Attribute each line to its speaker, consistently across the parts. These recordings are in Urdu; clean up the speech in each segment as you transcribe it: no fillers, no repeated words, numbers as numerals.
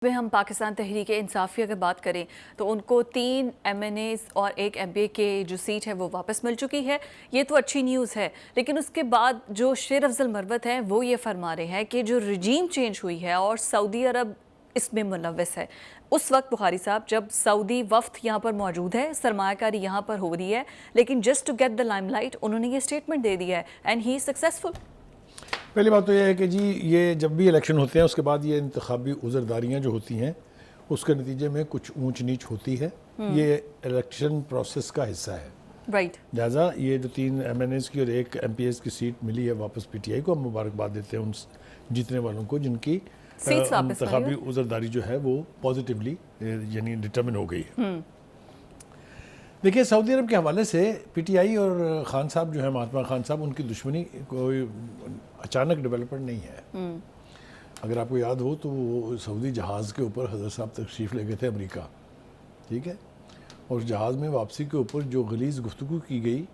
Speaker 1: میں ہم پاکستان تحریک انصاف کی اگر بات کریں تو ان کو 3 MNAs اور 1 MPA کے جو سیٹ ہے وہ واپس مل چکی ہے. یہ تو اچھی نیوز ہے، لیکن اس کے بعد جو شیر افضل مروت ہیں وہ یہ فرما رہے ہیں کہ جو رجیم چینج ہوئی ہے اور سعودی عرب اس میں ملوث ہے. اس وقت بخاری صاحب جب سعودی وفد یہاں پر موجود ہے، سرمایہ کاری یہاں پر ہو رہی ہے، لیکن just to get the limelight انہوں نے یہ اسٹیٹمنٹ دے دیا ہے اینڈ ہی سکسیسفل.
Speaker 2: پہلی بات تو یہ ہے کہ جی یہ جب بھی الیکشن ہوتے ہیں اس کے بعد یہ انتخابی عذرداریاں جو ہوتی ہیں اس کے نتیجے میں کچھ اونچ نیچ ہوتی ہے. یہ الیکشن پروسیس کا حصہ ہے.
Speaker 1: رائٹ.
Speaker 2: لہٰذا یہ جو 3 MNAs کی اور 1 MPAs کی سیٹ ملی ہے واپس PTI کو، ہم مبارکباد دیتے ہیں ان جیتنے والوں کو جن کی انتخابی عذرداری جو ہے وہ پازیٹیولی یعنی ڈٹرمن ہو گئی ہے. دیکھیے سعودی عرب کے حوالے سے PTI اور خان صاحب جو ہے مہاتما خان صاحب، ان کی دشمنی کوئی اچانک ڈیولپمنٹ نہیں ہے. اگر آپ کو یاد ہو تو وہ سعودی جہاز کے اوپر حضرت صاحب تشریف لے گئے تھے امریکہ، ٹھیک ہے، اور جہاز میں واپسی کے اوپر جو غلیظ گفتگو کی گئی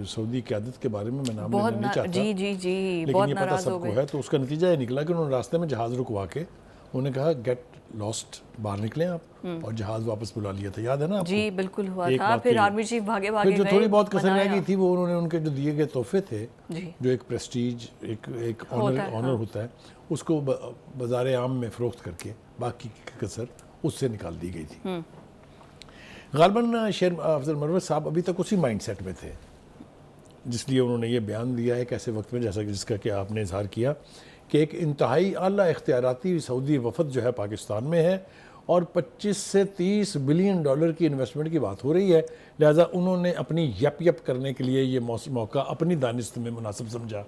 Speaker 2: سعودی قیادت کے بارے میں نام لینا نہیں چاہتا، لیکن یہ پتہ سب کو ہے. تو اس کا نتیجہ یہ نکلا کہ انہوں نے راستے میں جہاز رکوا کے انہوں نے کہا گیٹ لاسٹ، باہر نکلیں آپ، اور جہاز واپس بلا لیا تھا. یاد ہے نا آپ کو؟
Speaker 1: جی بالکل ہوا تھا. پھر آرمی چیف بھاگے
Speaker 2: پھر جو تھوڑی بہت کسر رہ گئی تھی وہ انہوں نے ان کے جو دیے گئے تحفے تھے جو ایک پریسٹیج ایک آنر ہوتا ہے اس کو بازار عام میں فروخت کر کے باقی کی کسر اس سے نکال دی گئی تھی. غالباً شیر افضل مروت صاحب ابھی تک اسی مائنڈ سیٹ میں تھے، جس لیے انہوں نے یہ بیان دیا ہے کہ ایسے وقت میں جیسا جس کا کہ آپ نے اظہار کیا کہ ایک انتہائی اعلیٰ اختیاراتی سعودی وفد جو ہے پاکستان میں ہے اور 25 سے 30 بلین ڈالر کی انویسٹمنٹ کی بات ہو رہی ہے. لہٰذا انہوں نے اپنی یپ کرنے کے لیے یہ موقع اپنی دانست میں مناسب سمجھا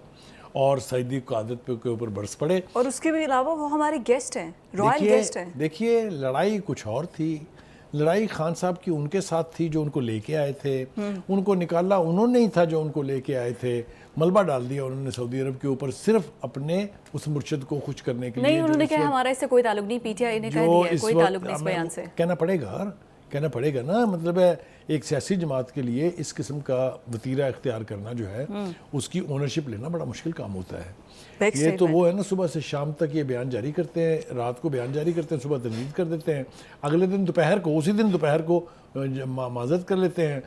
Speaker 2: اور سعودی قیادت کے اوپر برس پڑے.
Speaker 1: اور اس کے بھی علاوہ وہ ہمارے گیسٹ ہیں، رائل گیسٹ ہیں.
Speaker 2: دیکھیے لڑائی کچھ اور تھی. لڑائی خان صاحب کی ان کے ساتھ تھی جو ان کو لے کے آئے تھے. ان کو نکالا انہوں نے ہی تھا جو ان کو لے کے آئے تھے. ملبہ ڈال دیا انہوں نے سعودی عرب کے اوپر صرف اپنے اس مرشد کو خوش کرنے کے لیے.
Speaker 1: نہیں، انہوں نے کہا ہمارا اس سے کوئی تعلق نہیں، PTI نے کہہ دیا کوئی تعلق نہیں اس بیان سے.
Speaker 2: کہنا پڑے گا نا. مطلب ہے ایک سیاسی جماعت کے لیے اس قسم کا وتیرہ اختیار کرنا جو ہے اس کی اونرشپ لینا بڑا مشکل کام ہوتا ہے. یہ تو وہ ہے نا صبح سے شام تک یہ بیان جاری کرتے ہیں، رات کو بیان جاری کرتے ہیں، صبح تجدید کر دیتے ہیں، اگلے دن دوپہر کو اسی دن دوپہر کو معذرت کر لیتے ہیں،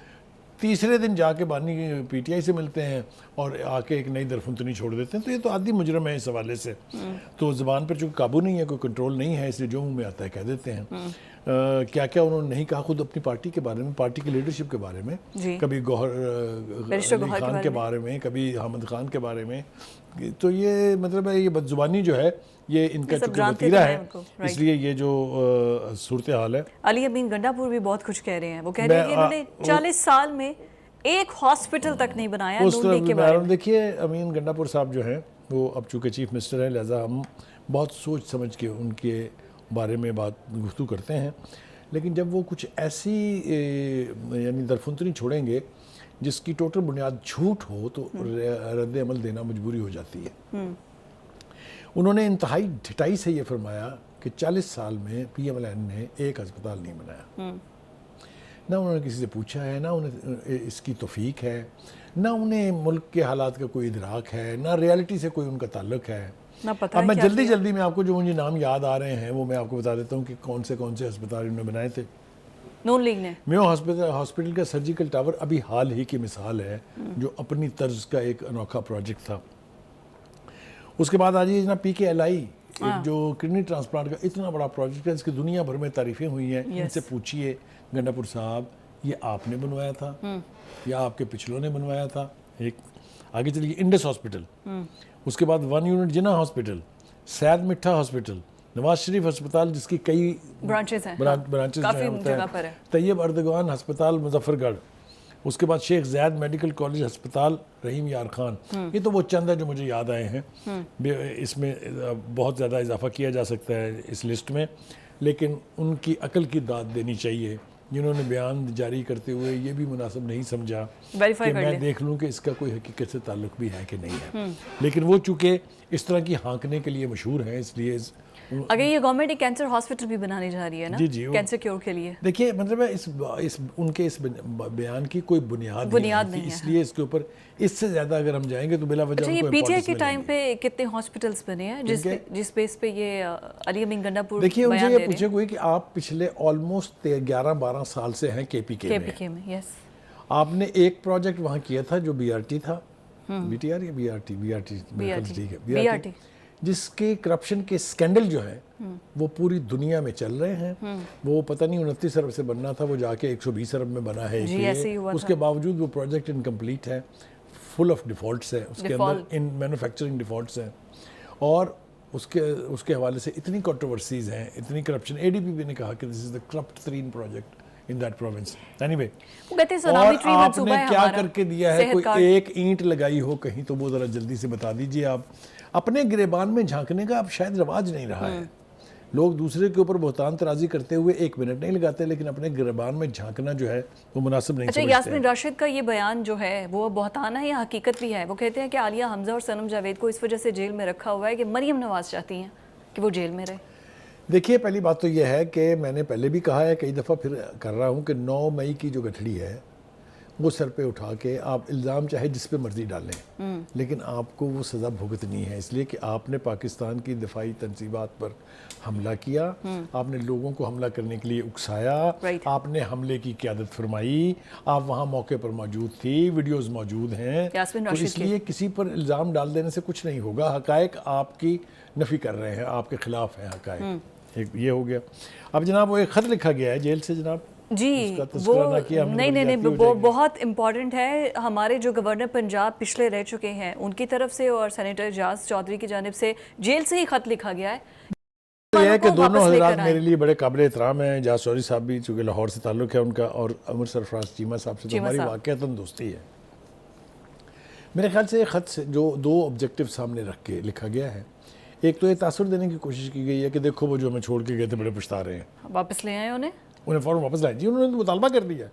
Speaker 2: تیسرے دن جا کے بانی PTI سے ملتے ہیں اور آ کے ایک نئی درفنتنی چھوڑ دیتے ہیں. تو یہ تو عادی مجرم ہے اس حوالے سے. تو زبان پر چونکہ قابو نہیں ہے، کوئی کنٹرول نہیں ہے، اس لیے جو منہ میں آتا ہے کہہ دیتے ہیں. کیا کیا انہوں نے نہیں کہا خود اپنی پارٹی کے بارے میں، پارٹی کی لیڈرشپ کے بارے میں، کبھی گوہر علی خان کے بارے میں، کبھی حامد خان کے بارے میں. تو یہ مطلب ہے یہ بد زبانی جو ہے یہ ان کا چونکہ وتیرہ ہے، اس لیے یہ جو صورتحال ہے.
Speaker 1: علی امین گنڈا پور بھی بہت کچھ کہہ رہے ہیں. وہ کہہ رہے ہیں کہ انہوں نے 40 سال میں ایک ہاسپٹل تک نہیں بنایا نون لیگ کے بارے میں.
Speaker 2: دیکھیے امین گنڈا پور صاحب جو ہیں وہ اب چونکہ چیف منسٹر ہیں، لہٰذا ہم بہت سوچ سمجھ کے ان کے بارے میں گفتگو کرتے ہیں. لیکن جب وہ کچھ ایسی یعنی درفنتنی چھوڑیں گے جس کی ٹوٹل بنیاد جھوٹ ہو تو رد عمل دینا مجبوری ہو جاتی ہے. انہوں نے انتہائی ڈھٹائی سے یہ فرمایا کہ 40 سال میں PMLN نے ایک ہسپتال نہیں بنایا. نہ انہوں نے کسی سے پوچھا ہے، نہ انہیں اس کی توفیق ہے، نہ انہیں ملک کے حالات کا کوئی ادراک ہے، نہ ریالٹی سے کوئی ان کا تعلق ہے. اب میں جلدی میں آپ کو جو مجھے نام یاد آ رہے ہیں وہ میں آپ کو بتا دیتا ہوں کہ کون سے ہسپتال انہوں نے بنائے تھے.
Speaker 1: نون لیگ نے
Speaker 2: میو ہاسپٹل کا سرجیکل ٹاور ابھی حال ہی کی مثال ہے جو اپنی طرز کا ایک انوکھا پروجیکٹ تھا. اس کے بعد آجیے جناب PKLI جو کڈنی ٹرانسپلانٹ کا اتنا بڑا پروجیکٹ ہے، اس کی دنیا بھر میں تعریفیں ہوئی ہیں. ان سے پوچھئے گنڈا پور صاحب یہ آپ نے بنوایا تھا یا آپ کے پچھلوں نے بنوایا تھا؟ ایک آگے چلیے انڈس ہاسپٹل، اس کے بعد 1 یونٹ جناح ہاسپٹل، سید مٹھا ہاسپٹل، نواز شریف ہسپتال جس کی کئی برانچز ہیں، طیب اردگان ہسپتال مظفر گڑھ، اس کے بعد شیخ زید میڈیکل کالج ہسپتال رحیم یار خان. یہ تو وہ چند ہے جو مجھے یاد آئے ہیں. اس میں بہت زیادہ اضافہ کیا جا سکتا ہے اس لسٹ میں، لیکن ان کی عقل کی داد دینی چاہیے جنہوں نے بیان جاری کرتے ہوئے یہ بھی مناسب نہیں سمجھا کہ میں دیکھ لوں کہ اس کا کوئی حقیقت سے تعلق بھی ہے کہ نہیں ہے. لیکن وہ چونکہ اس طرح کی ہانکنے کے لیے مشہور ہیں، اس لیے
Speaker 1: اگر یہ گورنمنٹ ایک کینسر ہاسپٹل بھی بنانے جا رہی ہے نا کینسر کیور کے لیے،
Speaker 2: دیکھیے مطلب ہے ان کے اس بیان کی کوئی بنیاد نہیں ہے، اس لیے اس کے اوپر اس سے زیادہ اگر ہم جائیں گے تو بلا وجہ
Speaker 1: یہ پی ٹی آئی کے ٹائم پہ کتنے ہاسپٹلس بنے ہیں جس بیس پہ یہ علی امین گنڈا پور
Speaker 2: دیکھیے ان سے یہ پوچھے کوئی کہ آپ پچھلے آلموسٹ 11-12 سال سے ہیں کے پی کے میں،
Speaker 1: یس
Speaker 2: آپ نے ایک پروجیکٹ وہاں کیا تھا جو بی آر ٹی تھا، بی ٹی آر یا بی آر ٹی ٹھیک ہے بی آر ٹی، جس کے کرپشن کے سکینڈل جو ہیں وہ پوری دنیا میں چل رہے ہیں، وہ پتہ نہیں 29 ارب سے بننا تھا، وہ جا کے 120 ارب میں بنا ہے، اس کے باوجود وہ پروجیکٹ انکمپلیٹ ہے، فل آف ڈیفالٹس ہے، اس کے اندر ان مینوفیکچرنگ ڈیفالٹس ہیں، اور اس کے حوالے سے اتنی کنٹروورسیز ہیں، اتنی کرپشن، اے ڈی پی بھی نے کہا کہ دس از دا کرپٹ ترین project in that province, anyway, اور آپ نے کیا کر کے دیا ہے، کوئی ایک اینٹ لگائی ہو کہیں تو وہ ذرا جلدی سے بتا دیجئے، آپ اپنے گریبان میں جھانکنے کا اب شاید رواج نہیں رہا ہے، لوگ دوسرے کے اوپر بہتان ترازی کرتے ہوئے 1 منٹ نہیں لگاتے، لیکن اپنے گریبان میں جھانکنا جو ہے وہ مناسب نہیں سمجھتے ہیں۔
Speaker 1: یاسمین راشد کا یہ بیان جو ہے وہ بہتان ہے یا حقیقت بھی ہے؟ وہ کہتے ہیں کہ عالیہ حمزہ اور صنم جاوید کو اس وجہ سے جیل میں رکھا ہوا ہے کہ مریم نواز چاہتی ہیں کہ وہ جیل میں رہے۔
Speaker 2: دیکھیے پہلی بات تو یہ ہے کہ میں نے پہلے بھی کہا ہے، کئی دفعہ پھر کر رہا ہوں کہ 9 مئی کی جو گٹھڑی ہے وہ سر پہ اٹھا کے آپ الزام چاہے جس پہ مرضی ڈالیں، لیکن آپ کو وہ سزا بھگتنی ہے، اس لیے کہ آپ نے پاکستان کی دفاعی تنصیبات پر حملہ کیا، آپ نے لوگوں کو حملہ کرنے کے لیے اکسایا، آپ نے حملے کی قیادت فرمائی، آپ وہاں موقع پر موجود تھی، ویڈیوز موجود ہیں، تو اس لیے کسی پر الزام ڈال دینے سے کچھ نہیں ہوگا، حقائق آپ کی نفی کر رہے ہیں، آپ کے خلاف ہیں حقائق، یہ ہو گیا۔ اب جناب وہ ایک خط لکھا گیا ہے جیل سے جناب،
Speaker 1: جی وہ نہیں وہ بہت امپورٹنٹ ہے، ہمارے جو گورنر پنجاب پچھلے رہ چکے ہیں ان کی طرف سے اور سینیٹر اعجاز چودھری کی جانب سے جیل سے ہی خط لکھا گیا ہے۔
Speaker 2: یہ ہے کہ دونوں حضرات میرے لیے بڑے قابل احترام ہیں، اعجاز چودھری صاحب بھی چونکہ لاہور سے تعلق ہے ان کا، اور عمر سرفراز چیمہ صاحب سے تو ہماری واقعتاً دوستی ہے۔ میرے خیال سے یہ خط سے جو 2 آبجیکٹیو سامنے رکھ کے لکھا گیا ہے، ایک تو یہ تاثر دینے کی کوشش کی گئی ہے کہ دیکھو وہ جو ہمیں چھوڑ کے گئے تھے بڑے پچھتا رہے ہیں،
Speaker 1: واپس لے آئے
Speaker 2: انہیں فوراً واپس لائیں۔ جی انہوں نے مطالبہ کر دیا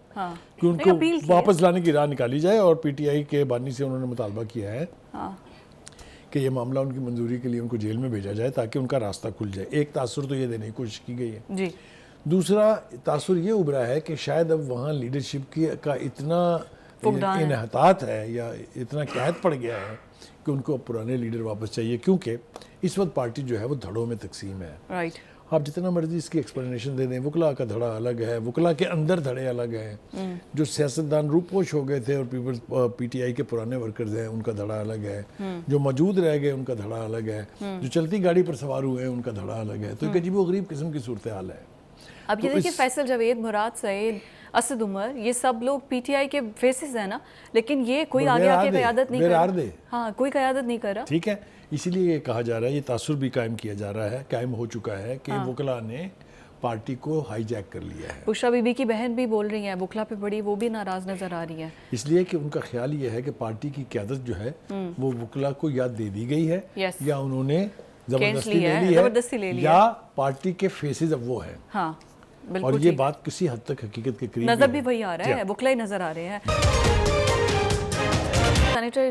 Speaker 2: کہ ان کو واپس لانے کی راہ نکالی جائے، اور پی ٹی آئی کے بانی سے انہوں نے مطالبہ کیا ہے کہ یہ معاملہ ان کی منظوری کے لیے ان کو جیل میں بھیجا جائے تاکہ ان کا راستہ کھل جائے۔ ایک تاثر تو یہ دینے کی کوشش کی گئی ہے، دوسرا تاثر یہ ابھرا ہے کہ شاید اب وہاں لیڈرشپ کا اتنا انحطاط ہے یا اتنا قحط پڑ گیا ہے کہ ان کو پرانے لیڈر واپس چاہیے، کیونکہ اس وقت پارٹی جو ہے وہ دھڑوں میں تقسیم ہے۔ آپ جتنا مرضی اس کی ایکسپلینیشن دے دیں، وکلا کا دھڑا الگ ہے، وکلا کے اندر دھڑے الگ ہیں، جو سیاستدان روپوش ہو گئے تھے اور پی ٹی آئی کے پرانے ورکرز ہیں ان کا دھڑا الگ ہے، جو موجود رہ گئے ان کا دھڑا الگ ہے، جو چلتی گاڑی پر سوار ہوئے ہیں ان کا دھڑا الگ ہے، تو ایک عجیب و غریب قسم کی صورتحال ہے۔
Speaker 1: اب یہ دیکھیں فیصل جاوید، مراد سعید، اسد عمر، یہ سب لوگ پی ٹی آئی کے فیسز ہیں نا، لیکن یہ کوئی آگے آ کے قیادت نہیں کر رہا، ہاں کوئی قیادت نہیں کر رہا،
Speaker 2: ٹھیک ہے، اسی لیے یہ کہا جا رہا ہے، یہ تاثر بھی قائم کیا جا رہا ہے، قائم ہو چکا ہے کہ وکلا نے پارٹی کو ہائی جیک کر لیا ہے۔
Speaker 1: بشرا بی بی کی بہن بھی بول رہی ہیں، وکلا پہ بڑی وہ بھی ناراض نظر آ رہی ہے،
Speaker 2: اس لیے کہ ان کا خیال یہ ہے کہ پارٹی کی قیادت جو ہے وہ وکلا کو یا دے دی گئی ہے یا انہوں نے زبردستی لے لی ہے، یا پارٹی کے فیسز اب وہ ہیں،
Speaker 1: ہاں
Speaker 2: اور یہ بات کسی حد تک حقیقت کے قریب
Speaker 1: نظر بھی وہی آ رہا ہے، وکلا ہی نظر آ رہے ہیں۔ سینیٹر